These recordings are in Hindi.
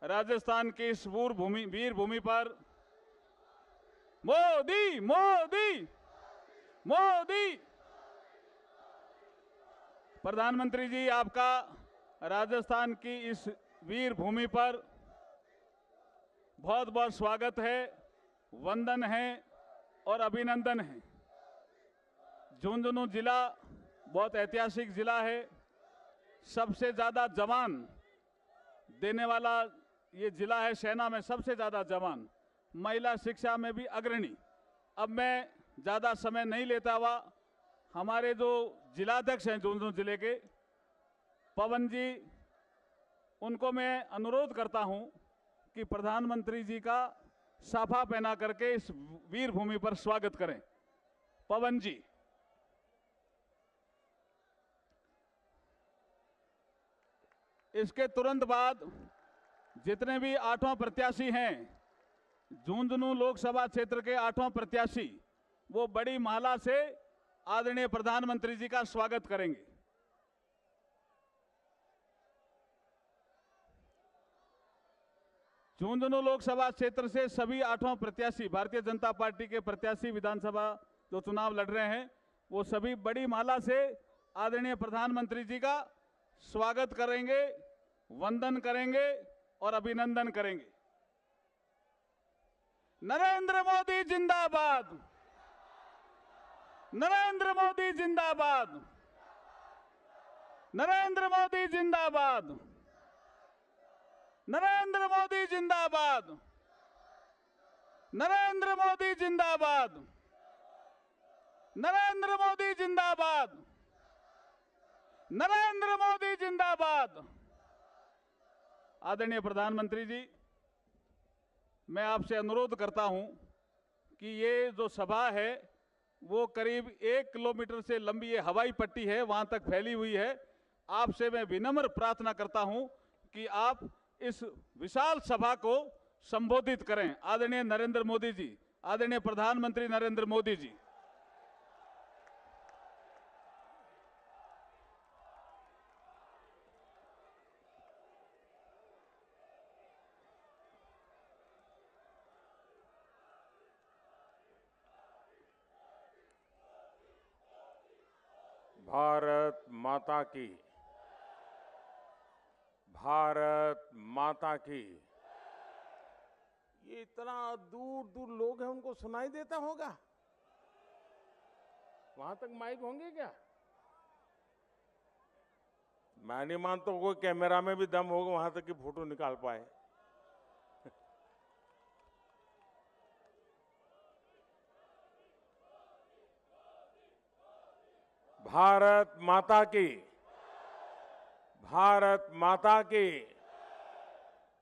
राजस्थान की इस वीर भूमि पर मोदी मोदी मोदी। प्रधानमंत्री जी, आपका राजस्थान की इस वीर भूमि पर बहुत बहुत स्वागत है, वंदन है और अभिनंदन है। झुंझुनू जिला बहुत ऐतिहासिक जिला है। सबसे ज्यादा जवान देने वाला ये जिला है। सेना में सबसे ज्यादा जवान, महिला शिक्षा में भी अग्रणी। अब मैं ज्यादा समय नहीं लेता हुआ हमारे जो जिलाध्यक्ष हैं झुंझुनू जिले के, पवन जी, उनको मैं अनुरोध करता हूं कि प्रधानमंत्री जी का साफा पहना करके इस वीर भूमि पर स्वागत करें। पवन जी। इसके तुरंत बाद जितने भी 8वां प्रत्याशी हैं, झुंझुनू लोकसभा क्षेत्र के 8वां प्रत्याशी, वो बड़ी माला से आदरणीय प्रधानमंत्री जी का स्वागत करेंगे। झुंझुनू लोकसभा क्षेत्र से सभी 8वां प्रत्याशी, भारतीय जनता पार्टी के प्रत्याशी विधानसभा जो चुनाव लड़ रहे हैं, वो सभी बड़ी माला से आदरणीय प्रधानमंत्री जी का स्वागत करेंगे, वंदन करेंगे और अभिनंदन करेंगे। नरेंद्र मोदी जिंदाबाद, नरेंद्र मोदी जिंदाबाद, नरेंद्र मोदी जिंदाबाद, नरेंद्र मोदी जिंदाबाद, नरेंद्र मोदी जिंदाबाद, नरेंद्र मोदी जिंदाबाद, नरेंद्र मोदी जिंदाबाद। आदरणीय प्रधानमंत्री जी, मैं आपसे अनुरोध करता हूं कि ये जो सभा है वो करीब 1 किलोमीटर से लंबी ये हवाई पट्टी है, वहां तक फैली हुई है। आपसे मैं विनम्र प्रार्थना करता हूं कि आप इस विशाल सभा को संबोधित करें। आदरणीय नरेंद्र मोदी जी, आदरणीय प्रधानमंत्री नरेंद्र मोदी जी। भारत माता की, भारत माता की। ये इतना दूर दूर लोग हैं, उनको सुनाई देता होगा? वहां तक माइक होंगे क्या? मैं नहीं मानता कोई कैमरा में भी दम होगा वहां तक की फोटो निकाल पाए। भारत माता की, भारत माता की,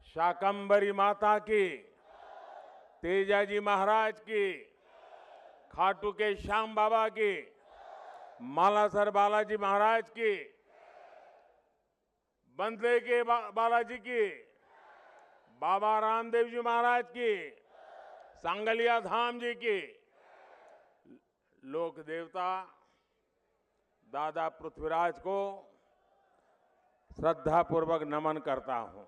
शाकंभरी माता की, तेजाजी महाराज की, खाटू के श्याम बाबा की, मालासर बालाजी महाराज की, बंदले के बालाजी की, बाबा रामदेव जी महाराज की, सांगलिया धाम जी की, लोक देवता दादा पृथ्वीराज को श्रद्धापूर्वक नमन करता हूं।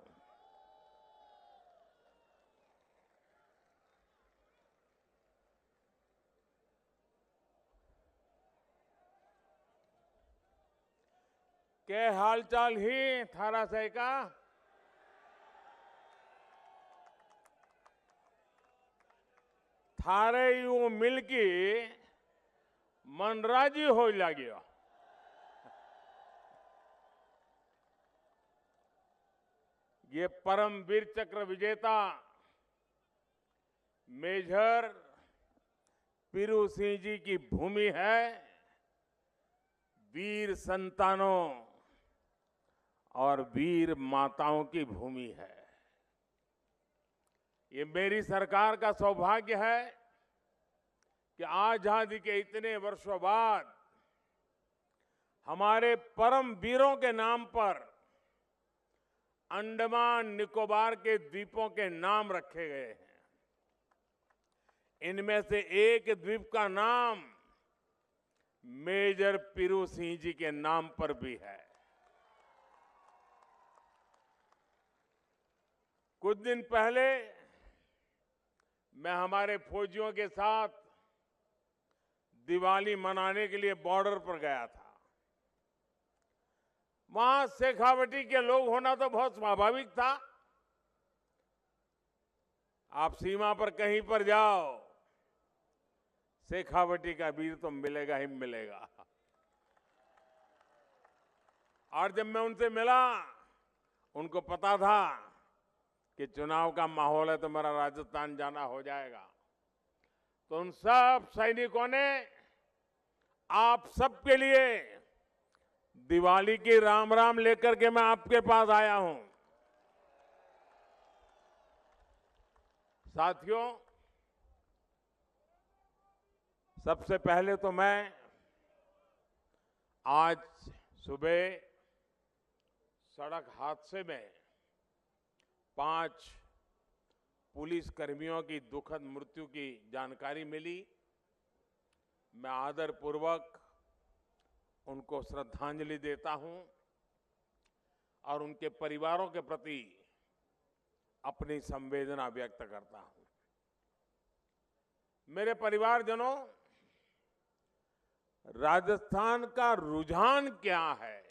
के हालचाल ही थारा से का? थारे यूं मिलके मनराजी हो लगियो। ये परमवीर चक्र विजेता मेजर पीरू सिंह जी की भूमि है। वीर संतानों और वीर माताओं की भूमि है। ये मेरी सरकार का सौभाग्य है कि आजादी के इतने वर्षों बाद हमारे परम वीरों के नाम पर अंडमान निकोबार के द्वीपों के नाम रखे गए हैं। इनमें से एक द्वीप का नाम मेजर पीरू सिंह जी के नाम पर भी है। कुछ दिन पहले मैं हमारे फौजियों के साथ दिवाली मनाने के लिए बॉर्डर पर गया था। वहां शेखावटी के लोग होना तो बहुत स्वाभाविक था। आप सीमा पर कहीं पर जाओ, शेखावटी का वीर तो मिलेगा ही मिलेगा। और जब मैं उनसे मिला, उनको पता था कि चुनाव का माहौल है तो मेरा राजस्थान जाना हो जाएगा। तो उन सब सैनिकों ने आप सबके लिए दिवाली की राम राम लेकर के मैं आपके पास आया हूं। साथियों, सबसे पहले तो मैं आज सुबह सड़क हादसे में 5 पुलिस कर्मियों की दुखद मृत्यु की जानकारी मिली। मैं आदरपूर्वक उनको श्रद्धांजलि देता हूं और उनके परिवारों के प्रति अपनी संवेदना व्यक्त करता हूं। मेरे परिवारजनों, राजस्थान का रुझान क्या है?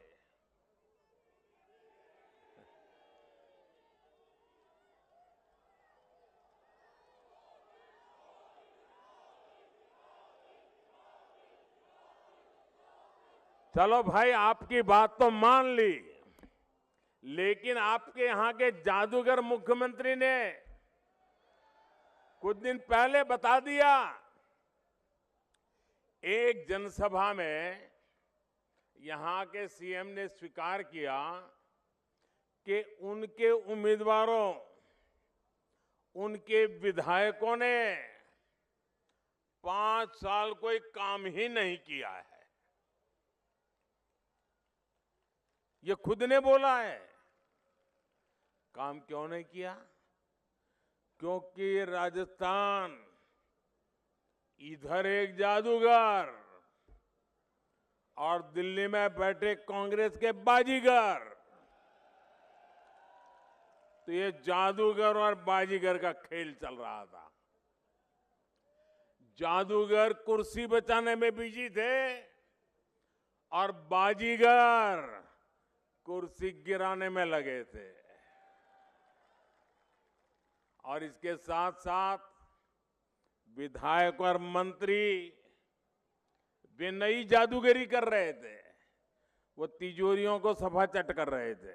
चलो भाई, आपकी बात तो मान ली, लेकिन आपके यहां के जादूगर मुख्यमंत्री ने कुछ दिन पहले बता दिया। एक जनसभा में यहां के सीएम ने स्वीकार किया कि उनके उम्मीदवारों, उनके विधायकों ने 5 साल कोई काम ही नहीं किया है। ये खुद ने बोला है। काम क्यों नहीं किया? क्योंकि राजस्थान इधर एक जादूगर और दिल्ली में बैठे कांग्रेस के बाजीगर। तो ये जादूगर और बाजीगर का खेल चल रहा था। जादूगर कुर्सी बचाने में बिजी थे और बाजीगर कुर्सी गिराने में लगे थे। और इसके साथ साथ विधायक और मंत्री वे नई जादूगरी कर रहे थे। वो तिजोरियों को सफाचट कर रहे थे,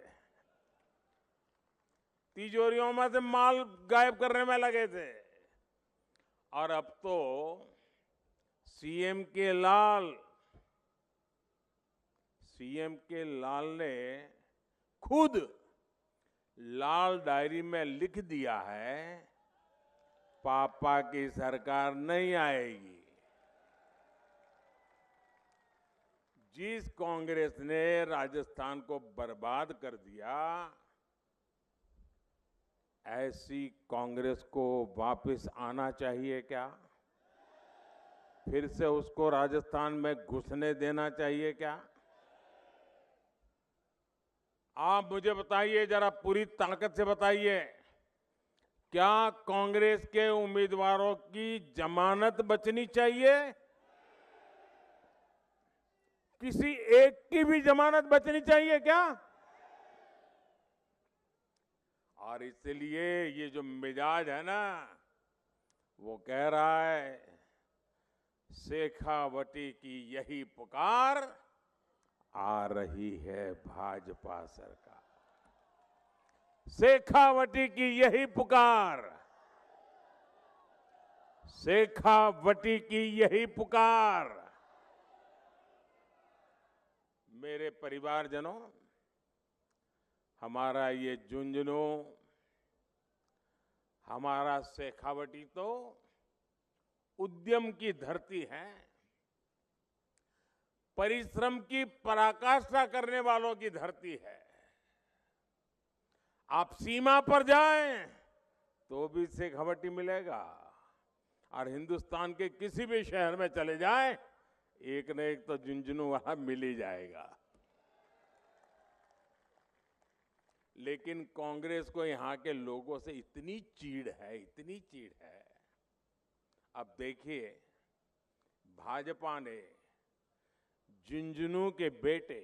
तिजोरियों में से माल गायब करने में लगे थे। और अब तो सीएम के लाल ने खुद लाल डायरी में लिख दिया है, पापा की सरकार नहीं आएगी। जिस कांग्रेस ने राजस्थान को बर्बाद कर दिया, ऐसी कांग्रेस को वापस आना चाहिए क्या? फिर से उसको राजस्थान में घुसने देना चाहिए क्या? आप मुझे बताइए, जरा पूरी ताकत से बताइए, क्या कांग्रेस के उम्मीदवारों की जमानत बचनी चाहिए? किसी एक की भी जमानत बचनी चाहिए क्या? और इसलिए ये जो मिजाज है ना, वो कह रहा है शेखावटी की यही पुकार, आ रही है भाजपा सरकार। शेखावटी की यही पुकार, शेखावटी की यही पुकार। मेरे परिवारजनों, हमारा ये झुंझुनू, हमारा शेखावटी तो उद्यम की धरती है, परिश्रम की पराकाष्ठा करने वालों की धरती है। आप सीमा पर जाएं तो भी शेखावटी मिलेगा, और हिंदुस्तान के किसी भी शहर में चले जाएं, एक न एक तो झुंझुनू वहां मिल ही जाएगा। लेकिन कांग्रेस को यहाँ के लोगों से इतनी चीड़ है, इतनी चीड़ है। अब देखिए, भाजपा ने झुंझुनू के बेटे,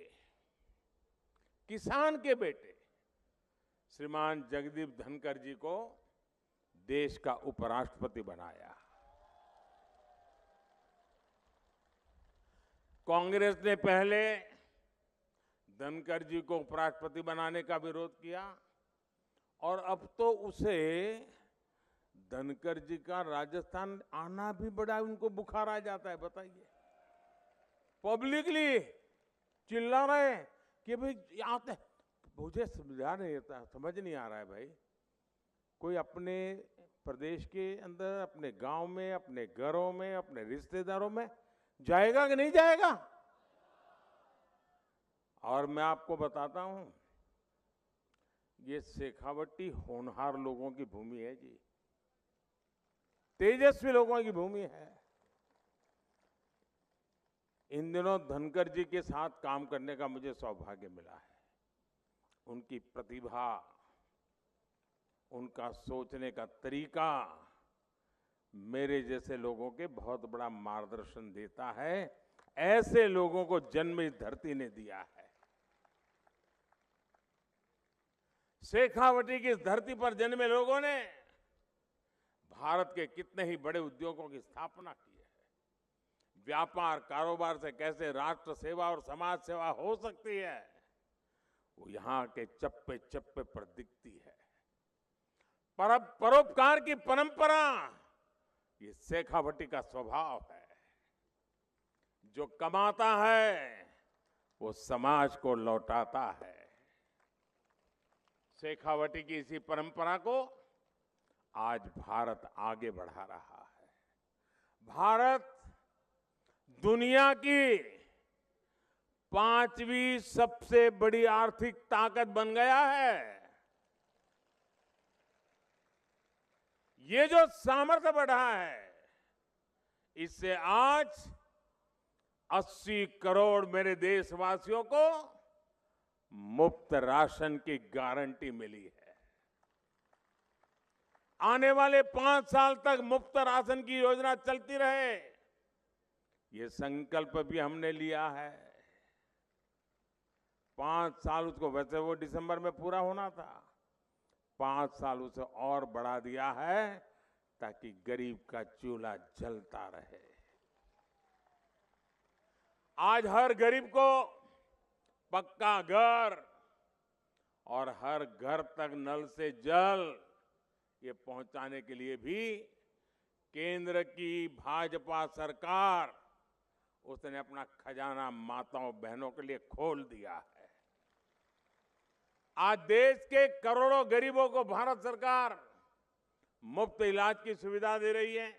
किसान के बेटे श्रीमान जगदीप धनखड़ जी को देश का उपराष्ट्रपति बनाया। कांग्रेस ने पहले धनखड़ जी को उपराष्ट्रपति बनाने का विरोध किया और अब तो उसे धनखड़ जी का राजस्थान आना भी बड़ा उनको बुखार आ जाता है। बताइए, पब्लिकली चिल्ला रहे कि भाई आते, मुझे समझ नहीं आ रहा है भाई, कोई अपने प्रदेश के अंदर, अपने गांव में, अपने घरों में, अपने रिश्तेदारों में जाएगा कि नहीं जाएगा? और मैं आपको बताता हूं, ये शेखावटी होनहार लोगों की भूमि है जी, तेजस्वी लोगों की भूमि है। इन दिनों धनखड़ जी के साथ काम करने का मुझे सौभाग्य मिला है। उनकी प्रतिभा, उनका सोचने का तरीका मेरे जैसे लोगों के बहुत बड़ा मार्गदर्शन देता है। ऐसे लोगों को जन्म इस धरती ने दिया है। शेखावटी की इस धरती पर जन्मे लोगों ने भारत के कितने ही बड़े उद्योगों की स्थापना की है। व्यापार कारोबार से कैसे राष्ट्र सेवा और समाज सेवा हो सकती है, वो यहाँ के चप्पे चप्पे पर दिखती है। परोपकार की परंपरा, ये शेखावटी का स्वभाव है। जो कमाता है वो समाज को लौटाता है। शेखावटी की इसी परंपरा को आज भारत आगे बढ़ा रहा है। भारत दुनिया की 5वीं सबसे बड़ी आर्थिक ताकत बन गया है। ये जो सामर्थ्य बढ़ा है, इससे आज 80 करोड़ मेरे देशवासियों को मुफ्त राशन की गारंटी मिली है। आने वाले 5 साल तक मुफ्त राशन की योजना चलती रहे, ये संकल्प भी हमने लिया है। 5 साल, उसको वैसे वो दिसंबर में पूरा होना था, 5 साल उसे और बढ़ा दिया है ताकि गरीब का चूल्हा जलता रहे। आज हर गरीब को पक्का घर और हर घर तक नल से जल, ये पहुंचाने के लिए भी केंद्र की भाजपा सरकार, उसने अपना खजाना माताओं बहनों के लिए खोल दिया है। आज देश के करोड़ों गरीबों को भारत सरकार मुफ्त इलाज की सुविधा दे रही है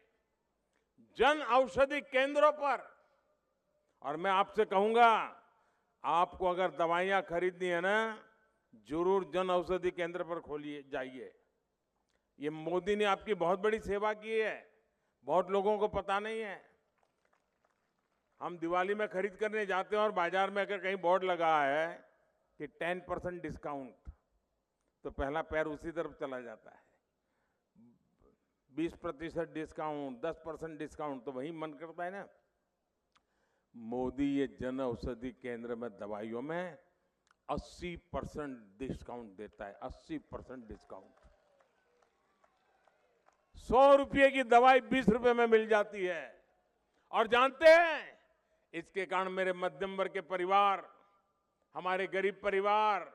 जन औषधि केंद्रों पर। और मैं आपसे कहूंगा, आपको अगर दवाइयां खरीदनी है ना, जरूर जन औषधि केंद्र पर खोलिए, जाइए। ये मोदी ने आपकी बहुत बड़ी सेवा की है, बहुत लोगों को पता नहीं है। हम दिवाली में खरीद करने जाते हैं और बाजार में अगर कहीं बोर्ड लगा है कि 10% डिस्काउंट, तो पहला पैर उसी तरफ चला जाता है। 20% डिस्काउंट, 10% डिस्काउंट, तो वही मन करता है ना। मोदी ये जन औषधि केंद्र में दवाइयों में 80% डिस्काउंट देता है। 80% डिस्काउंट। 100 रुपये की दवाई 20 रुपये में मिल जाती है। और जानते हैं, इसके कारण मेरे मध्यम वर्ग के परिवार, हमारे गरीब परिवार,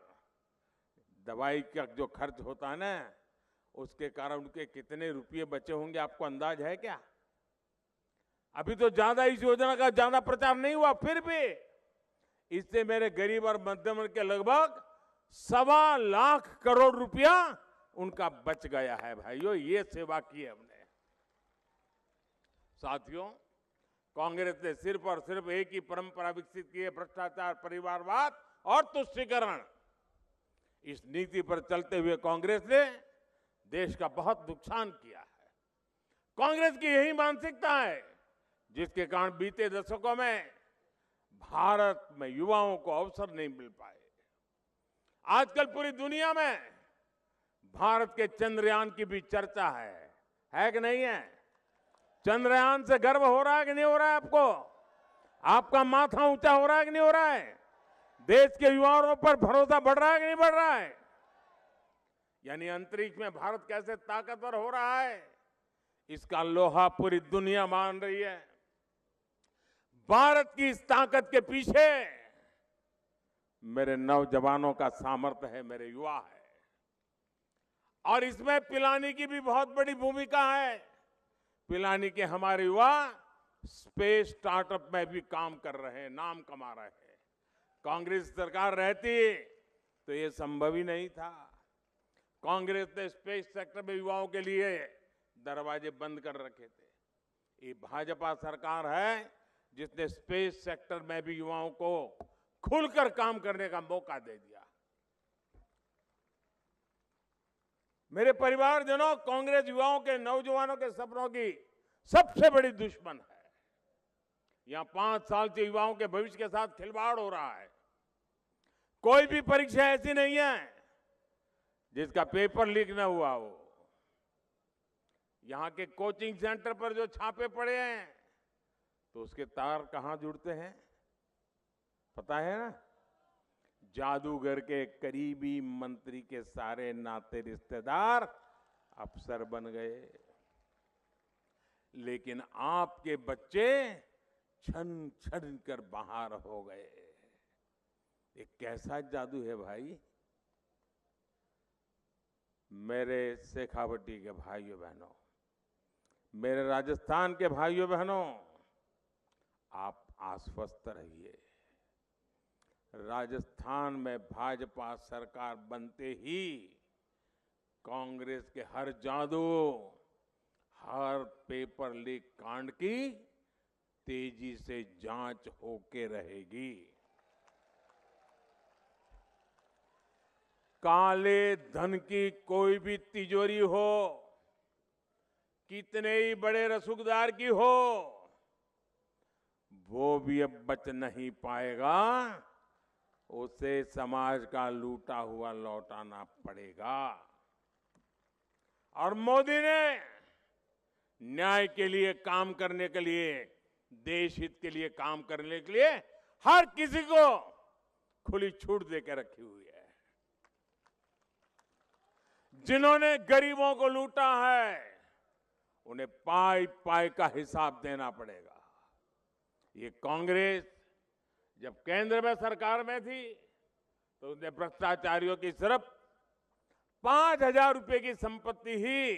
दवाई का जो खर्च होता है ना, उसके कारण उनके कितने रुपये बचे होंगे, आपको अंदाज है क्या? अभी तो ज्यादा इस योजना का ज्यादा प्रचार नहीं हुआ, फिर भी इससे मेरे गरीब और मध्यम वर्ग के लगभग 1.25 लाख करोड़ रुपया उनका बच गया है। भाइयों, ये सेवा की है हमने। साथियों, कांग्रेस ने सिर्फ और सिर्फ एक ही परंपरा विकसित की है, भ्रष्टाचार, परिवारवाद और तुष्टीकरण। इस नीति पर चलते हुए कांग्रेस ने देश का बहुत नुकसान किया है। कांग्रेस की यही मानसिकता है जिसके कारण बीते दशकों में भारत में युवाओं को अवसर नहीं मिल पाए। आजकल पूरी दुनिया में भारत के चंद्रयान की भी चर्चा है कि नहीं है? चंद्रयान से गर्व हो रहा है कि नहीं हो रहा है आपको? आपका माथा ऊंचा हो रहा है कि नहीं हो रहा है? देश के युवाओं पर भरोसा बढ़ रहा है कि नहीं बढ़ रहा है? यानी अंतरिक्ष में भारत कैसे ताकतवर हो रहा है, इसका लोहा पूरी दुनिया मान रही है। भारत की इस ताकत के पीछे मेरे नौजवानों का सामर्थ्य है, मेरे युवा है। और इसमें पिलानी की भी बहुत बड़ी भूमिका है। पिलानी के हमारे युवा स्पेस स्टार्टअप में भी काम कर रहे हैं, नाम कमा रहे हैं। कांग्रेस सरकार रहती तो ये संभव ही नहीं था। कांग्रेस ने स्पेस सेक्टर में युवाओं के लिए दरवाजे बंद कर रखे थे। ये भाजपा सरकार है जिसने स्पेस सेक्टर में भी युवाओं को खुलकर काम करने का मौका दे दिया। मेरे परिवारजनों, कांग्रेस युवाओं के, नौजवानों के सपनों की सबसे बड़ी दुश्मन है। यहां 5 साल से युवाओं के भविष्य के साथ खिलवाड़ हो रहा है। कोई भी परीक्षा ऐसी नहीं है जिसका पेपर लीक न हुआ हो। यहां के कोचिंग सेंटर पर जो छापे पड़े हैं, तो उसके तार कहां जुड़ते हैं पता है ना? जादूगर के करीबी मंत्री के सारे नाते रिश्तेदार अफसर बन गए। लेकिन आपके बच्चे छन छन कर बाहर हो गए। ये कैसा जादू है भाई? मेरे शेखावटी के भाइयों बहनों, मेरे राजस्थान के भाइयों बहनों, आप आश्वस्त रहिए। राजस्थान में भाजपा सरकार बनते ही कांग्रेस के हर जादू, हर पेपर लीक कांड की तेजी से जांच होके रहेगी। काले धन की कोई भी तिजोरी हो, कितने ही बड़े रसूखदार की हो, वो भी अब बच नहीं पाएगा। उसे समाज का लूटा हुआ लौटाना पड़ेगा। और मोदी ने न्याय के लिए काम करने के लिए, देश हित के लिए काम करने के लिए हर किसी को खुली छूट देकर रखी हुई है। जिन्होंने गरीबों को लूटा है, उन्हें पाई पाई का हिसाब देना पड़ेगा। ये कांग्रेस जब केंद्र में सरकार में थी तो उसने भ्रष्टाचारियों की सिर्फ 5,000 रुपए की संपत्ति ही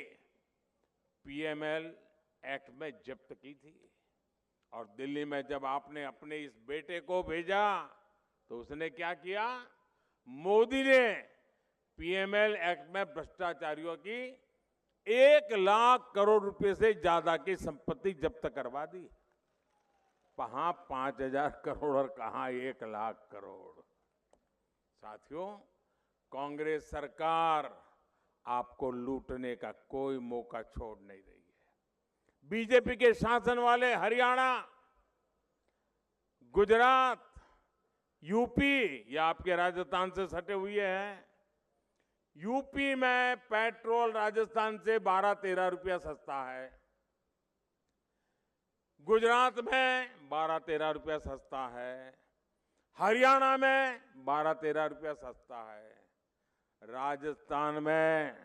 पीएमएल एक्ट में जब्त की थी। और दिल्ली में जब आपने अपने इस बेटे को भेजा तो उसने क्या किया? मोदी ने पीएमएल एक्ट में भ्रष्टाचारियों की 1 लाख करोड़ रुपए से ज्यादा की संपत्ति जब्त करवा दी। कहां 5,000 करोड़ और कहां 1 लाख करोड़। साथियों, कांग्रेस सरकार आपको लूटने का कोई मौका छोड़ नहीं रही है। बीजेपी के शासन वाले हरियाणा, गुजरात, यूपी, या आपके राजस्थान से सटे हुए हैं। यूपी में पेट्रोल राजस्थान से 12-13 रुपया सस्ता है। गुजरात में 12-13 रुपया सस्ता है। हरियाणा में 12-13 रुपया सस्ता है। राजस्थान में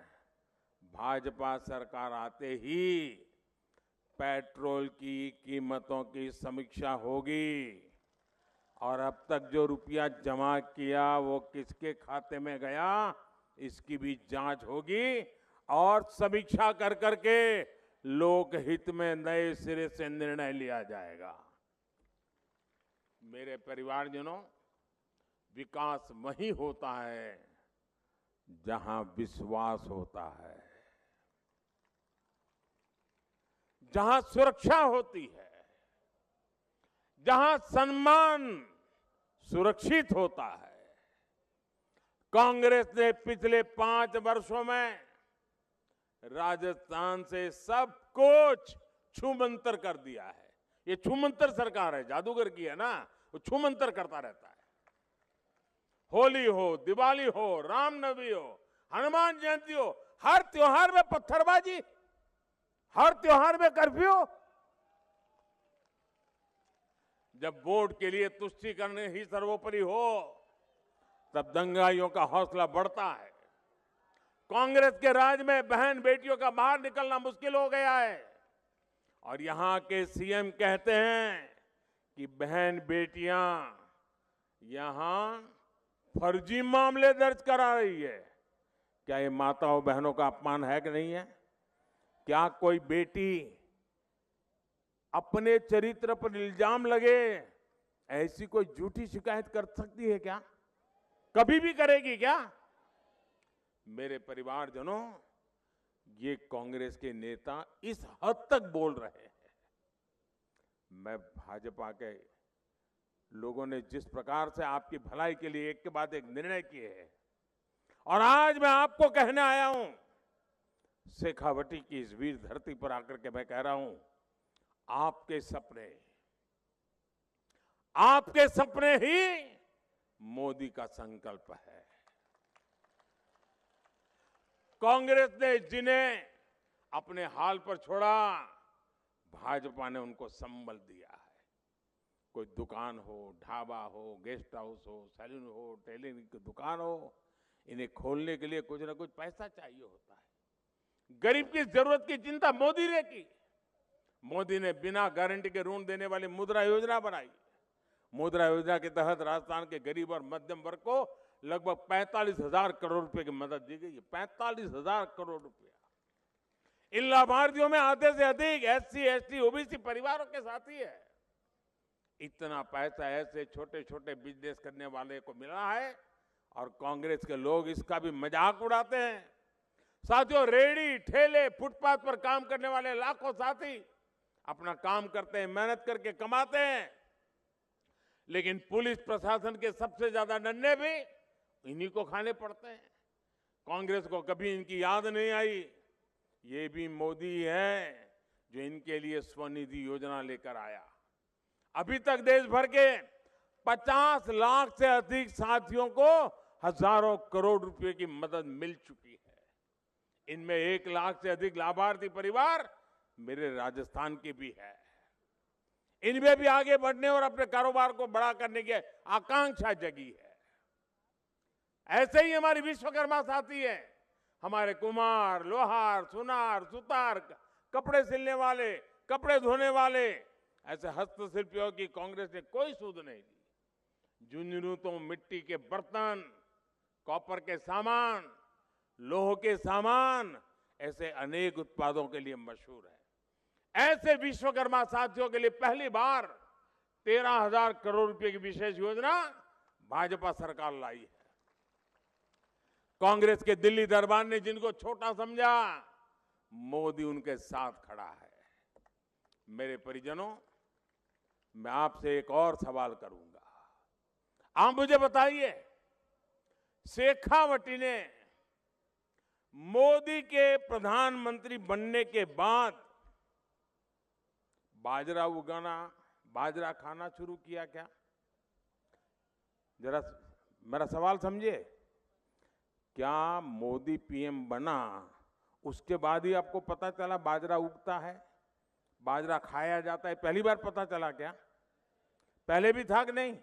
भाजपा सरकार आते ही पेट्रोल की कीमतों की समीक्षा होगी और अब तक जो रुपया जमा किया वो किसके खाते में गया, इसकी भी जांच होगी और समीक्षा कर करके लोकहित में नए सिरे से निर्णय लिया जाएगा। मेरे परिवारजनों, विकास वहीं होता है जहां विश्वास होता है, जहां सुरक्षा होती है, जहां सम्मान सुरक्षित होता है। कांग्रेस ने पिछले 5 वर्षों में राजस्थान से सब कुछ छूमंतर कर दिया है। ये छूमंतर सरकार है, जादूगर की है ना, वो छूमंतर करता रहता है। होली हो, दिवाली हो, रामनवमी हो, हनुमान जयंती हो, हर त्योहार में पत्थरबाजी, हर त्योहार में कर्फ्यू। जब वोट के लिए तुष्टीकरण ही सर्वोपरि हो, तब दंगाइयों का हौसला बढ़ता है। कांग्रेस के राज में बहन बेटियों का बाहर निकलना मुश्किल हो गया है और यहां के सीएम कहते हैं कि बहन बेटियां यहां फर्जी मामले दर्ज करा रही है। क्या ये माताओं बहनों का अपमान है कि नहीं है? क्या कोई बेटी अपने चरित्र पर इल्जाम लगे ऐसी कोई झूठी शिकायत कर सकती है क्या? कभी भी करेगी क्या? मेरे परिवारजनों, ये कांग्रेस के नेता इस हद तक बोल रहे हैं। मैं भाजपा के लोगों ने जिस प्रकार से आपकी भलाई के लिए एक के बाद एक निर्णय किए हैं और आज मैं आपको कहने आया हूं, शेखावटी की इस वीर धरती पर आकर के मैं कह रहा हूं, आपके सपने ही मोदी का संकल्प है। कांग्रेस ने जिन्हें अपने हाल पर छोड़ा, भाजपा ने उनको संबल दिया है। कोई दुकान हो, ढाबा हो, गेस्ट हाउस हो, सैलून हो, टेलरिंग की दुकान हो, इन्हें खोलने के लिए कुछ ना कुछ पैसा चाहिए होता है। गरीब की जरूरत की चिंता मोदी ने की। मोदी ने बिना गारंटी के ऋण देने वाली मुद्रा योजना बनाई। मुद्रा योजना के तहत राजस्थान के गरीब और मध्यम वर्ग को लगभग 45,000 करोड़ रुपए की मदद दी गई है। 45,000 करोड़ रुपया। इन लाभार्थियों में आधे से अधिक एससी, एसटी, ओबीसी परिवारों के साथी है। इतना पैसा ऐसे छोटे छोटे बिजनेस करने वाले को मिला है और कांग्रेस के लोग इसका भी मजाक उड़ाते हैं। साथियों, रेहड़ी, ठेले, फुटपाथ पर काम करने वाले लाखों साथी अपना काम करते हैं, मेहनत करके कमाते हैं, लेकिन पुलिस प्रशासन के सबसे ज्यादा नन्हे भी इन्हीं को खाने पड़ते हैं। कांग्रेस को कभी इनकी याद नहीं आई। ये भी मोदी है जो इनके लिए स्वनिधि योजना लेकर आया। अभी तक देश भर के 50 लाख से अधिक साथियों को हजारों करोड़ रुपए की मदद मिल चुकी है। इनमें 1 लाख से अधिक लाभार्थी परिवार मेरे राजस्थान के भी है। इनमें भी आगे बढ़ने और अपने कारोबार को बड़ा करने की आकांक्षा जगी है। ऐसे ही हमारी विश्वकर्मा साथी है, हमारे कुम्हार, लोहार, सुनार, सुतार, कपड़े सिलने वाले, कपड़े धोने वाले, ऐसे हस्तशिल्पियों की कांग्रेस ने कोई सूद नहीं दी। झुंझुनू तो मिट्टी के बर्तन, कॉपर के सामान, लोह के सामान, ऐसे अनेक उत्पादों के लिए मशहूर है। ऐसे विश्वकर्मा साथियों के लिए पहली बार 13,000 करोड़ रुपए की विशेष योजना भाजपा सरकार लाई है। कांग्रेस के दिल्ली दरबार ने जिनको छोटा समझा, मोदी उनके साथ खड़ा है। मेरे परिजनों, मैं आपसे एक और सवाल करूंगा। आप मुझे बताइए, शेखावटी ने मोदी के प्रधानमंत्री बनने के बाद बाजरा उगाना, बाजरा खाना शुरू किया क्या? जरा मेरा सवाल समझिए। क्या मोदी पीएम बना उसके बाद ही आपको पता चला बाजरा उगता है, बाजरा खाया जाता है? पहली बार पता चला क्या? पहले भी था कि नहीं?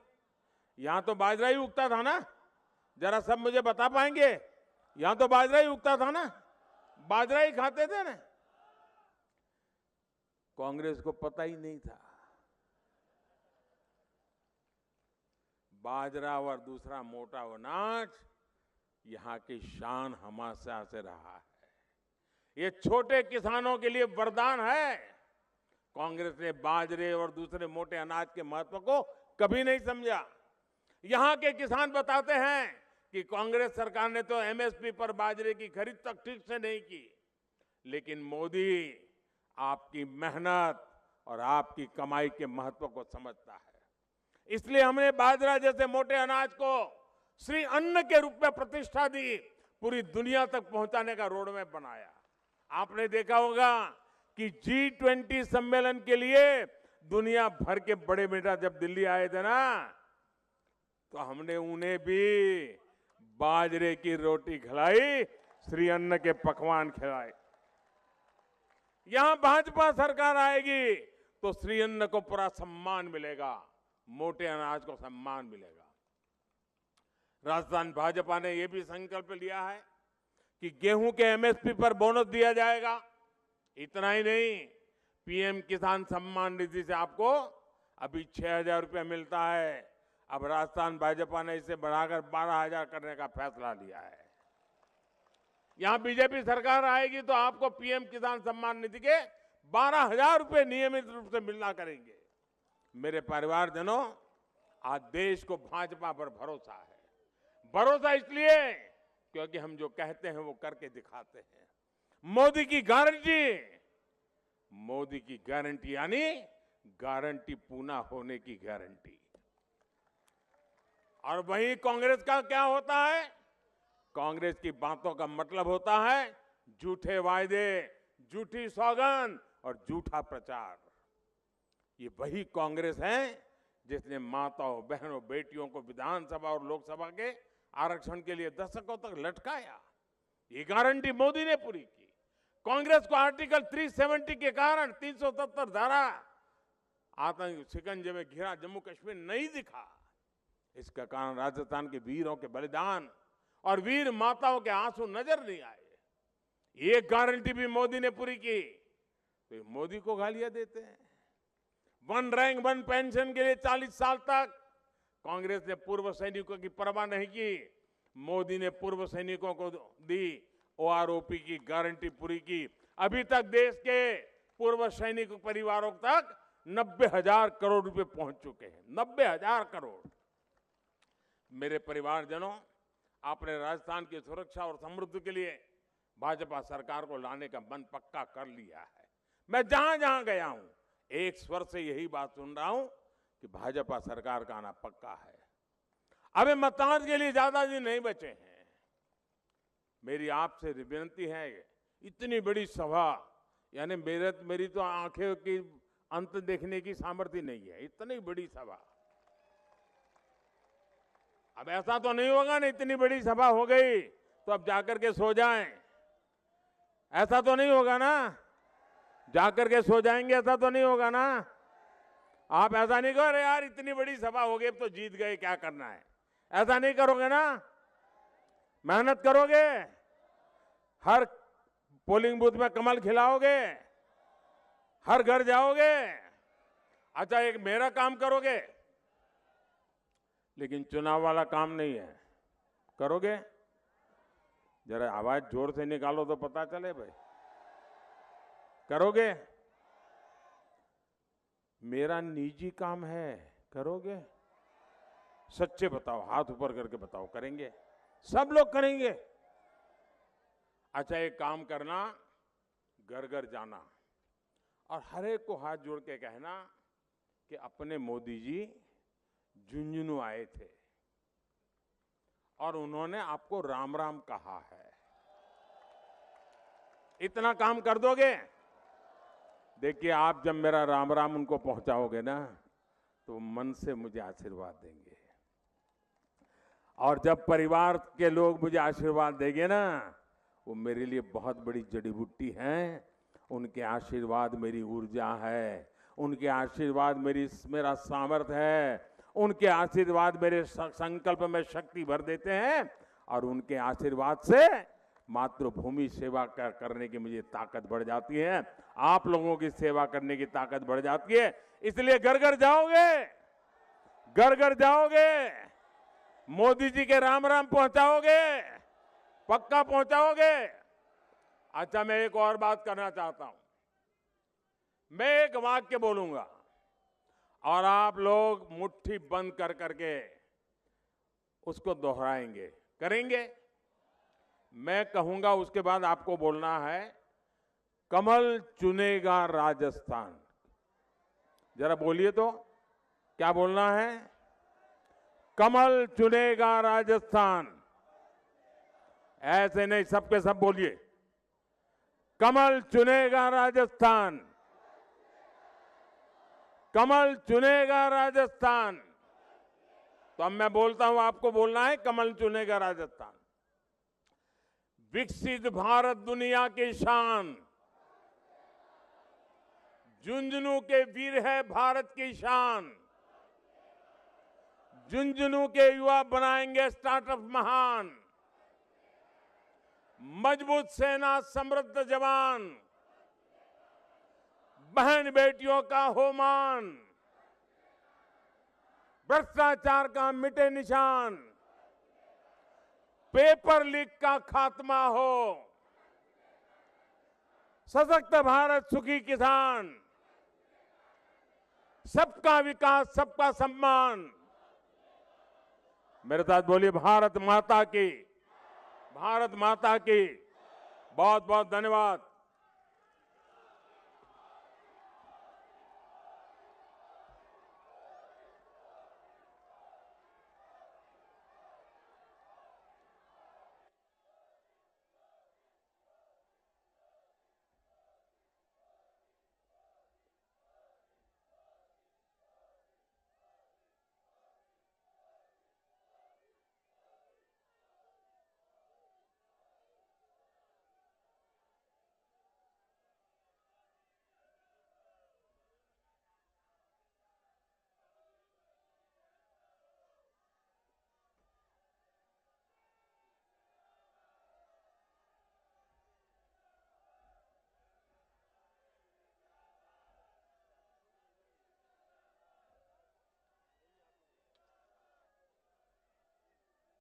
यहां तो बाजरा ही उगता था ना? जरा सब मुझे बता पाएंगे? यहां तो बाजरा ही उगता था ना? बाजरा ही खाते थे ना? कांग्रेस को पता ही नहीं था। बाजरा और दूसरा मोटा अनाज यहां की शान हमेशा से रहा है। ये छोटे किसानों के लिए वरदान है। कांग्रेस ने बाजरे और दूसरे मोटे अनाज के महत्व को कभी नहीं समझा। यहां के किसान बताते हैं कि कांग्रेस सरकार ने तो एमएसपी पर बाजरे की खरीद तक ठीक से नहीं की, लेकिन मोदी आपकी मेहनत और आपकी कमाई के महत्व को समझता है। इसलिए हमने बाजरा जैसे मोटे अनाज को श्री अन्न के रूप में प्रतिष्ठा दी, पूरी दुनिया तक पहुंचाने का रोडमैप बनाया। आपने देखा होगा कि G20 सम्मेलन के लिए दुनिया भर के बड़े नेता जब दिल्ली आए थे ना, तो हमने उन्हें भी बाजरे की रोटी खिलाई, श्री अन्न के पकवान खिलाए। यहां भाजपा सरकार आएगी तो श्री अन्न को पूरा सम्मान मिलेगा, मोटे अनाज को सम्मान मिलेगा। राजस्थान भाजपा ने यह भी संकल्प लिया है कि गेहूं के एमएसपी पर बोनस दिया जाएगा। इतना ही नहीं, पीएम किसान सम्मान निधि से आपको अभी 6,000 रुपया मिलता है। अब राजस्थान भाजपा ने इसे बढ़ाकर 12,000 करने का फैसला लिया है। यहां बीजेपी सरकार आएगी तो आपको पीएम किसान सम्मान निधि के 12,000 रुपये नियमित रूप से मिलना करेंगे। मेरे परिवारजनों, आज देश को भाजपा पर भरोसा है। भरोसा इसलिए क्योंकि हम जो कहते हैं वो करके दिखाते हैं। मोदी की गारंटी यानी गारंटी पूरा होने की गारंटी। और वहीं कांग्रेस का क्या होता है? कांग्रेस की बातों का मतलब होता है झूठे वायदे, झूठी सौगंध और झूठा प्रचार। ये वही कांग्रेस है जिसने माताओं, बहनों, बेटियों को विधानसभा और लोकसभा के आरक्षण के लिए दशकों तक लटकाया। ये गारंटी मोदी ने पूरी की। कांग्रेस को आर्टिकल 370 के कारण 377 धारा आतंक शिकंजे में घिरा जम्मू कश्मीर नहीं दिखा। इसका कारण राजस्थान के वीरों के बलिदान और वीर माताओं के आंसू नजर नहीं आए। ये गारंटी भी मोदी ने पूरी की। तो मोदी को गालियां देते हैं। 1 रैंक 1 पेंशन के लिए 40 साल तक कांग्रेस ने पूर्व सैनिकों की परवाह नहीं की। मोदी ने पूर्व सैनिकों को दी ओआरओपी की गारंटी पूरी की। अभी तक देश के पूर्व सैनिक परिवारों तक 90,000 करोड़ रुपए पहुंच चुके हैं। 90,000 करोड़। मेरे परिवारजनों, आपने राजस्थान की सुरक्षा और समृद्धि के लिए भाजपा सरकार को लाने का मन पक्का कर लिया है। मैं जहां जहां गया हूं, एक स्वर से यही बात सुन रहा हूं कि भाजपा सरकार का आना पक्का है। अबे मतदान के लिए ज्यादा दिन नहीं बचे हैं। मेरी आपसे विनती है, इतनी बड़ी सभा, यानी मेरी तो आंखें की अंत देखने की सामर्थ्य नहीं है। इतनी बड़ी सभा, अब ऐसा तो नहीं होगा ना इतनी बड़ी सभा हो गई तो अब जाकर के सो जाएं। ऐसा तो नहीं होगा ना, जाकर के सो जाएंगे, ऐसा तो नहीं होगा ना। आप ऐसा नहीं करो, यार इतनी बड़ी सभा हो गई अब तो जीत गए, क्या करना है। ऐसा नहीं करोगे ना, मेहनत करोगे, हर पोलिंग बूथ में कमल खिलाओगे, हर घर जाओगे। अच्छा, एक मेरा काम करोगे, लेकिन चुनाव वाला काम नहीं है। करोगे? जरा आवाज जोर से निकालो तो पता चले भाई। करोगे? मेरा निजी काम है, करोगे? सच्चे बताओ, हाथ ऊपर करके बताओ। करेंगे? सब लोग करेंगे। अच्छा, एक काम करना, घर घर जाना और हर एक को हाथ जोड़ के कहना कि अपने मोदी जी झुंझुनू आए थे और उन्होंने आपको राम राम कहा है। इतना काम कर दोगे, देखिए आप जब मेरा राम राम उनको पहुंचाओगे ना तो मन से मुझे आशीर्वाद देंगे। और जब परिवार के लोग मुझे आशीर्वाद देंगे ना, वो मेरे लिए बहुत बड़ी जड़ी बूटी हैं। उनके आशीर्वाद मेरी ऊर्जा है, उनके आशीर्वाद मेरा सामर्थ्य है, उनके आशीर्वाद मेरे संकल्प में शक्ति भर देते हैं और उनके आशीर्वाद से मातृभूमि सेवा करने की मुझे ताकत बढ़ जाती है। आप लोगों की सेवा करने की ताकत बढ़ जाती है। इसलिए घर घर जाओगे, घर घर जाओगे, मोदी जी के राम राम पहुंचाओगे, पक्का पहुंचाओगे। अच्छा, मैं एक और बात करना चाहता हूं। मैं एक वाक्य बोलूंगा और आप लोग मुट्ठी बंद कर करके उसको दोहराएंगे, करेंगे? मैं कहूंगा, उसके बाद आपको बोलना है, कमल चुनेगा राजस्थान। जरा बोलिए तो, क्या बोलना है? कमल चुनेगा राजस्थान। ऐसे नहीं, सबके सब बोलिए, कमल चुनेगा राजस्थान, कमल चुनेगा राजस्थान। तो अब मैं बोलता हूं, आपको बोलना है, कमल चुनेगा राजस्थान। विकसित भारत दुनिया की शान, झुंझुनू के वीर है भारत की शान। झुंझुनू के युवा बनाएंगे स्टार्टअप महान। मजबूत सेना, समृद्ध जवान, बहन बेटियों का हो मान। भ्रष्टाचार का मिटे निशान, पेपर लीक का खात्मा हो। सशक्त भारत, सुखी किसान, सबका विकास, सबका सम्मान। मेरे साथ बोलिए, भारत माता की, भारत माता की। बहुत बहुत धन्यवाद।